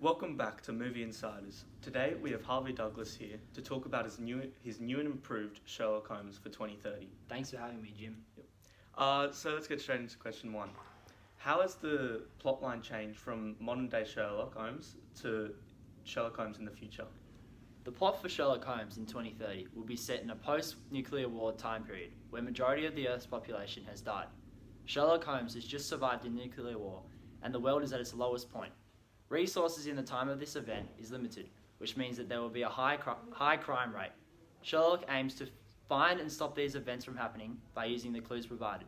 Welcome back to Movie Insiders. Today we have Harvey Douglas here to talk about his new and improved Sherlock Holmes for 2030. Thanks for having me, Jim. So let's get straight into question one. How has the plotline changed from modern day Sherlock Holmes to Sherlock Holmes in the future? The plot for Sherlock Holmes in 2030 will be set in a post-nuclear war time period where majority of the Earth's population has died. Sherlock Holmes has just survived a nuclear war and the world is at its lowest point. Resources in the time of this event is limited, which means that there will be a high crime rate. Sherlock aims to find and stop these events from happening by using the clues provided.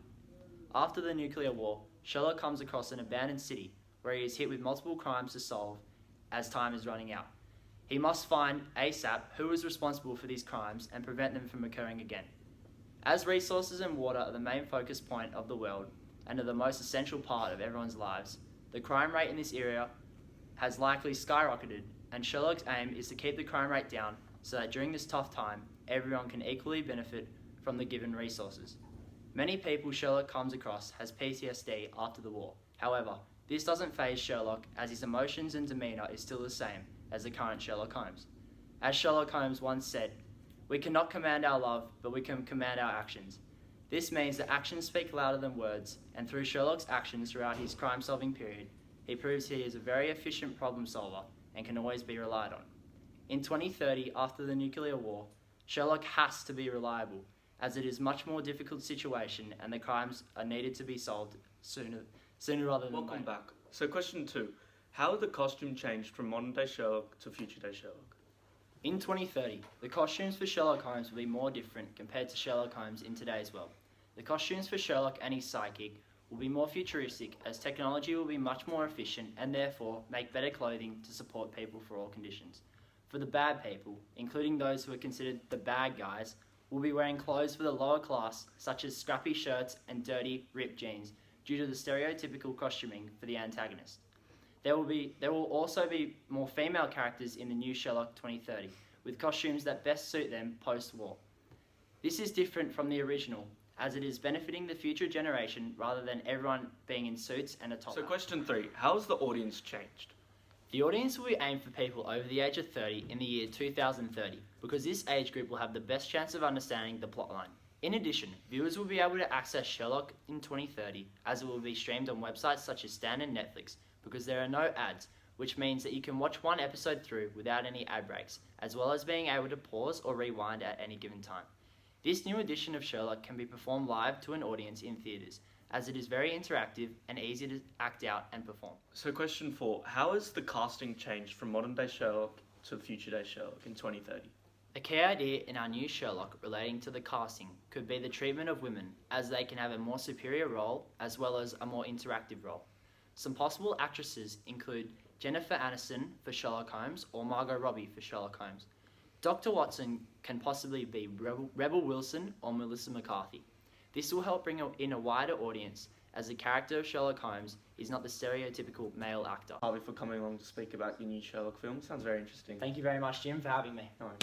After the nuclear war, Sherlock comes across an abandoned city where he is hit with multiple crimes to solve as time is running out. He must find ASAP who is responsible for these crimes and prevent them from occurring again. As resources and water are the main focus point of the world and are the most essential part of everyone's lives, the crime rate in this area has likely skyrocketed, and Sherlock's aim is to keep the crime rate down so that during this tough time, everyone can equally benefit from the given resources. Many people Sherlock comes across has PTSD after the war. However, this doesn't faze Sherlock as his emotions and demeanour is still the same as the current Sherlock Holmes. As Sherlock Holmes once said, "We cannot command our love, but we can command our actions." This means that actions speak louder than words, and through Sherlock's actions throughout his crime-solving period, he proves he is a very efficient problem solver and can always be relied on. In 2030, after the nuclear war, Sherlock has to be reliable, as it is a much more difficult situation and the crimes are needed to be solved sooner rather than later. Welcome back. So question two, how has the costume changed from modern day Sherlock to future day Sherlock? In 2030, the costumes for Sherlock Holmes will be more different compared to Sherlock Holmes in today's world. The costumes for Sherlock and his sidekick will be more futuristic as technology will be much more efficient and therefore make better clothing to support people for all conditions. For the bad people, including those who are considered the bad guys, will be wearing clothes for the lower class such as scrappy shirts and dirty, ripped jeans due to the stereotypical costuming for the antagonist. There will also be more female characters in the new Sherlock 2030 with costumes that best suit them post-war. This is different from the original, as it is benefiting the future generation rather than everyone being in suits and a top hat. So question three, how has the audience changed? The audience will be aimed for people over the age of 30 in the year 2030 because this age group will have the best chance of understanding the plotline. In addition, viewers will be able to access Sherlock in 2030 as it will be streamed on websites such as Stan and Netflix because there are no ads, which means that you can watch one episode through without any ad breaks, as well as being able to pause or rewind at any given time. This new edition of Sherlock can be performed live to an audience in theatres, as it is very interactive and easy to act out and perform. So question four, how has the casting changed from modern day Sherlock to future day Sherlock in 2030? A key idea in our new Sherlock relating to the casting could be the treatment of women, as they can have a more superior role as well as a more interactive role. Some possible actresses include Jennifer Aniston for Sherlock Holmes or Margot Robbie for Sherlock Holmes. Dr. Watson can possibly be Rebel Wilson or Melissa McCarthy. This will help bring in a wider audience as the character of Sherlock Holmes is not the stereotypical male actor. Harvey, for coming along to speak about your new Sherlock film. Sounds very interesting. Thank you very much, Jim, for having me. No worries.